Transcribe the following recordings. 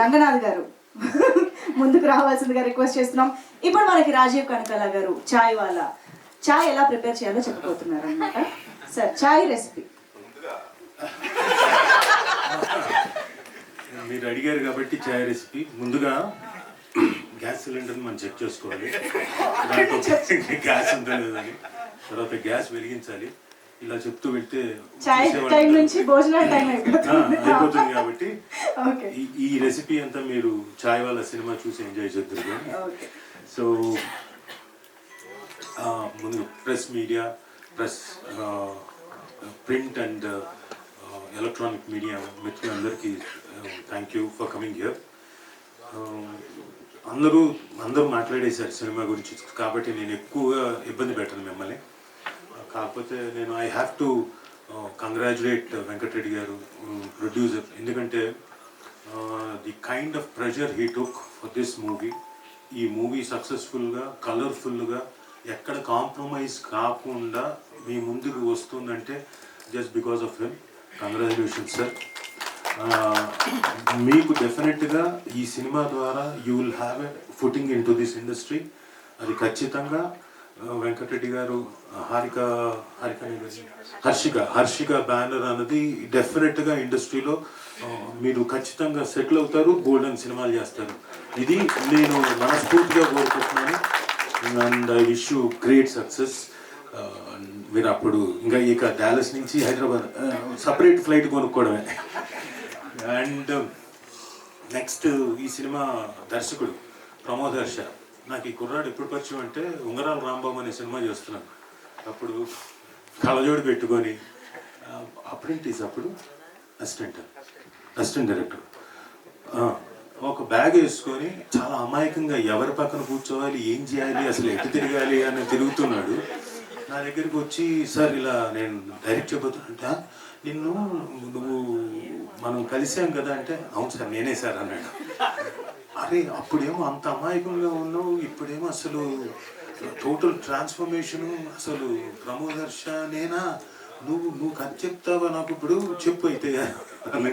రంగనాథ్ గారు ముందుకు రావాల్సిందిగా రిక్వెస్ట్ చేస్తున్నాం. ఇప్పుడు మనకి రాజీవ్ కనకాల గారు చాయ్ వాలా చాయ్ ఎలా ప్రిపేర్ చేయాలో చెప్పబోతున్నారు అనమాట. సార్ చాయ్ రెసిపీ మీరు అడిగారు కాబట్టి చాయ్ రెసిపీ. ముందుగా గ్యాస్ సిలిండర్ని మనం చెక్ చేసుకోవాలి, దాంట్లో గ్యాస్ ఉందా లేదని. తర్వాత గ్యాస్ వెలిగించాలి. ఇలా చెప్తూ వెళ్తే అయిపోతుంది కాబట్టి ఈ రెసిపీ అంతా మీరు చాయ్ వాళ్ళ సినిమా చూసి ఎంజాయ్ చేద్దరు. సో ముందు press media, press print and electronic media మిత్రులందరికీ thank you for coming here. అందరూ మాట్లాడేశారు సినిమా గురించి కాబట్టి నేను ఎక్కువగా ఇబ్బంది పెట్టను మిమ్మల్ని. కాకపోతే నేను I have to congratulate Venkatareddy గారు, ప్రొడ్యూసర్. ఎందుకంటే the kind of pressure he took for this movie. ఈ మూవీ సక్సెస్ఫుల్గా, కలర్ఫుల్గా, ఎక్కడ కాంప్రమైజ్ కాకుండా మీ ముందుకు వస్తుందంటే just because of him. Congratulations sir. మీకు డెఫినెట్గా ఈ సినిమా ద్వారా you will have a footing in to this industry. అది ఖచ్చితంగా వెంకటరెడ్డి గారు, హర్షిక బ్యానర్ అన్నది డెఫినెట్గా ఇండస్ట్రీలో మీరు ఖచ్చితంగా సెటిల్ అవుతారు, గోల్డెన్ సినిమాలు చేస్తారు. ఇది నేను మనస్ఫూర్తిగా కోరుకుంటున్నాను. And I wish you great success. మీరు అప్పుడు ఇక డాలస్ నుంచి హైదరాబాద్ సపరేట్ ఫ్లైట్ కొనుక్కోవడమే. అండ్ నెక్స్ట్ ఈ సినిమా దర్శకుడు ప్రమోద్ హర్ష. నాకు ఈ కుర్రాడు ఎప్పుడు పరిచయం అంటే ఉంగరాల రాంబాబు అనే సినిమా చేస్తున్నాను. అప్పుడు కలజోడు పెట్టుకొని అప్రెంటిస్, అప్పుడు అసిస్టెంట్ డైరెక్టర్, ఒక బ్యాగ్ వేసుకొని చాలా అమాయకంగా ఎవరి పక్కన కూర్చోవాలి, ఏం చేయాలి, అసలు ఎటు తిరగాలి అని తిరుగుతున్నాడు. నా దగ్గరికి వచ్చి సార్ ఇలా నేను డైరెక్ట్ చెప్పబోతున్నా, నువ్వు మనం కలిసాం కదా అంటే అవును సార్ నేనే సార్ అన్నాడు. అరే అప్పుడేమో అంత అమాయకంగా ఉన్నావు, ఇప్పుడేమో అసలు టోటల్ ట్రాన్స్ఫర్మేషను. అసలు ప్రమోద్ హర్ష నేనా, నువ్వు కథ చెప్తావా నాకు, ఇప్పుడు చెప్పు అయితే అని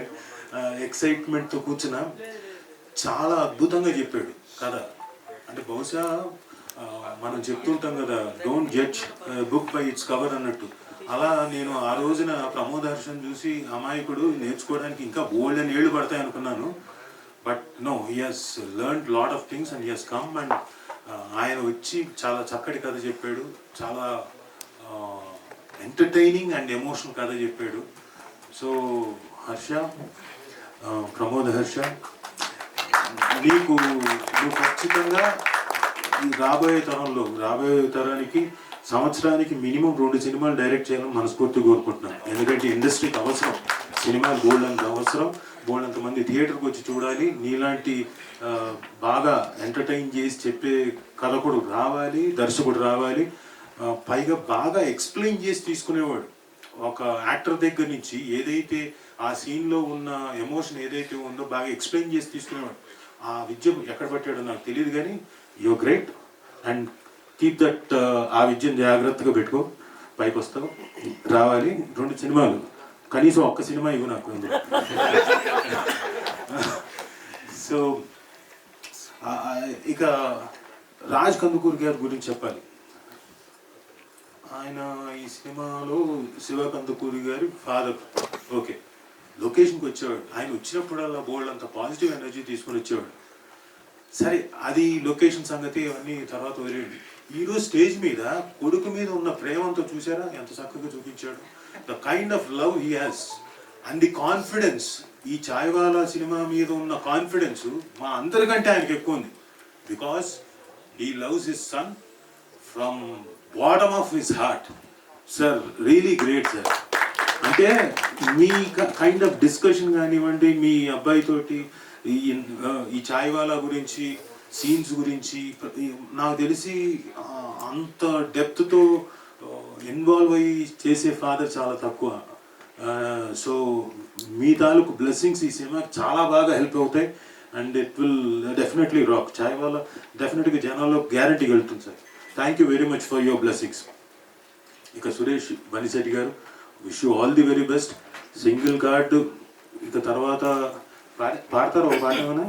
ఎక్సైట్మెంట్తో కూర్చున్నా. చాలా అద్భుతంగా చెప్పాడు కథ. అంటే బహుశా మనం చెప్తుంటాం కదా, don't judge book by its cover అన్నట్టు. అలా నేను ఆ రోజున ప్రమోద్ హర్షను చూసి అమాయకుడు నేర్చుకోవడానికి ఇంకా బోల్డ్ అని ఏళ్ళు పడతాయి అనుకున్నాను. But no, he has learned lot of things and he has come. And ఆయన వచ్చి చాలా చక్కటి కథ చెప్పాడు, చాలా ఎంటర్టైనింగ్ అండ్ ఎమోషనల్ కథ చెప్పాడు. సో హర్ష, ప్రమోద్ హర్ష, నువ్వు ఖచ్చితంగా ఈ రాబోయే తరానికి సంవత్సరానికి మినిమం 2 సినిమాలు డైరెక్ట్ చేయాలని మనస్ఫూర్తిగా కోరుకుంటున్నాను. ఎందుకంటే ఇండస్ట్రీకి అవసరం సినిమాలు, బోల్డ్ అవసరం. బోల్డ్ మంది థియేటర్కి వచ్చి చూడాలి. నీలాంటి బాగా ఎంటర్టైన్ చేసి చెప్పే కథకుడు రావాలి, దర్శకుడు రావాలి. పైగా బాగా ఎక్స్ప్లెయిన్ చేసి తీసుకునేవాడు. ఒక యాక్టర్ దగ్గర నుంచి ఏదైతే ఆ సీన్లో ఉన్న ఎమోషన్ ఏదైతే ఉందో బాగా ఎక్స్ప్లెయిన్ చేసి తీసుకునేవాడు. ఆ విద్య ఎక్కడ పట్టాడో నాకు తెలియదు, కానీ you great and keep that. ఆ విద్యను జాగ్రత్తగా పెట్టుకో, పైకి వస్తావు, రావాలి. 2 సినిమాలు, కనీసం ఒక్క సినిమా ఇవ్వు నాకు. సో ఇక రాజ్ కందుకూరి గారి గురించి చెప్పాలి. ఆయన ఈ సినిమాలో శివ కందుకూరి గారి ఫాదర్. ఓకే, లొకేషన్కి వచ్చేవాడు. ఆయన వచ్చినప్పుడల్లా బోల్డ్ అంత పాజిటివ్ ఎనర్జీ తీసుకొని వచ్చేవాడు. సరే, అది లొకేషన్ సంగతి అవన్నీ తర్వాత వదిలేండి. ఈరోజు స్టేజ్ మీద కొడుకు మీద ఉన్న ప్రేమంతో చూసారా ఎంత చక్కగా చూపించాడు. The kind of love he has and the confidence. ఈ చాయ్ వాలా సినిమా మీద ఉన్న కాన్ఫిడెన్స్ మా అందరికంటే ఆయనకి ఎక్కువ ఉంది. Because he loves his son from bottom of his heart. Sir really great sir. అంటే మీ కైండ్ ఆఫ్ డిస్కషన్ కానివ్వండి, మీ అబ్బాయితోటి ఈ చాయ్ వాలా గురించి, సీన్స్ గురించి నాకు తెలిసి అంత డెప్త్తో ఇన్వాల్వ్ అయ్యి చేసే ఫాదర్ చాలా తక్కువ. సో మీ తాలూకు బ్లెస్సింగ్స్ ఈ సినిమాకి చాలా బాగా హెల్ప్ అవుతాయి. And it will definitely rock. Chai Wala డెఫినెట్గా జనాల్లో గ్యారంటీగా వెళ్తుంది sir. Thank you very much for your blessings. ఇక Suresh Banisetti garu, wish you all the very best. Single card ఇక తర్వాత పాడతారా ఒక పాట ఏమైనా?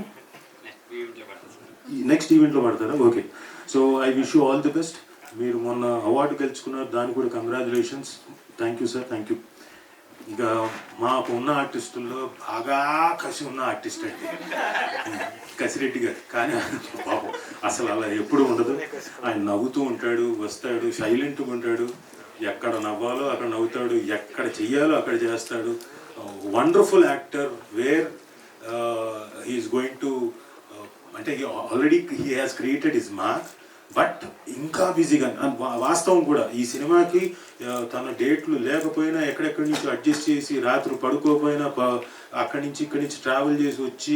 నెక్స్ట్ ఈవెంట్లో పడతారా? Okay. So I wish you all the best. మీరు మొన్న అవార్డు గెలుచుకున్నారు, దానికి కూడా congratulations. Thank you sir, thank you. ఇక మాకు ఉన్న ఆర్టిస్టుల్లో బాగా కసి ఉన్న ఆర్టిస్ట్ అండి కసిరెడ్డి గారు. కానీ పాపం అసలు అలా ఎప్పుడు ఉండదు. ఆయన నవ్వుతూ ఉంటాడు, వస్తాడు, సైలెంట్గా ఉంటాడు. ఎక్కడ నవ్వాలో అక్కడ నవ్వుతాడు, ఎక్కడ చెయ్యాలో అక్కడ చేస్తాడు. Wonderful actor. Where he's going to అంటే already he has created his mark, but ఇంకా బిజీగా. వాస్తవం కూడా ఈ సినిమాకి తన డేట్లు లేకపోయినా ఎక్కడెక్కడి నుంచి అడ్జస్ట్ చేసి రాత్రి పడుకోకపోయినా అక్కడి నుంచి ఇక్కడి నుంచి ట్రావెల్ చేసి వచ్చి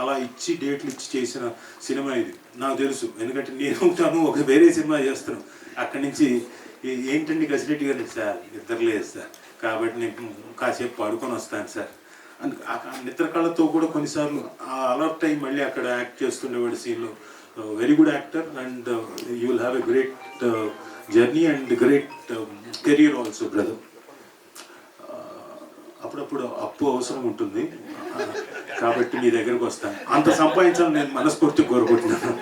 అలా ఇచ్చి డేట్లు ఇచ్చి చేసిన సినిమా ఇది. నాకు తెలుసు, ఎందుకంటే నేను తను ఒక వేరే సినిమా చేస్తాను. అక్కడి నుంచి ఏంటండి గసిరెడ్డి గారు, సార్ నిద్రలేదు సార్, కాబట్టి నేను కాసేపు పడుకొని వస్తాను సార్. నిద్ర కళ్ళతో కూడా కొన్నిసార్లు అలర్ట్ అయ్యి మళ్ళీ అక్కడ యాక్ట్ చేస్తుండేవాడు సీన్లో. Very good actor and you will have a great journey and great career also brother. అప్పుడప్పుడు అప్పు అవసరం ఉంటుంది, కాబట్టి మీ దగ్గరకు వస్తాను. అంత సంపాదించాలని నేను మనస్ఫూర్తిగా కోరుకుంటున్నాను.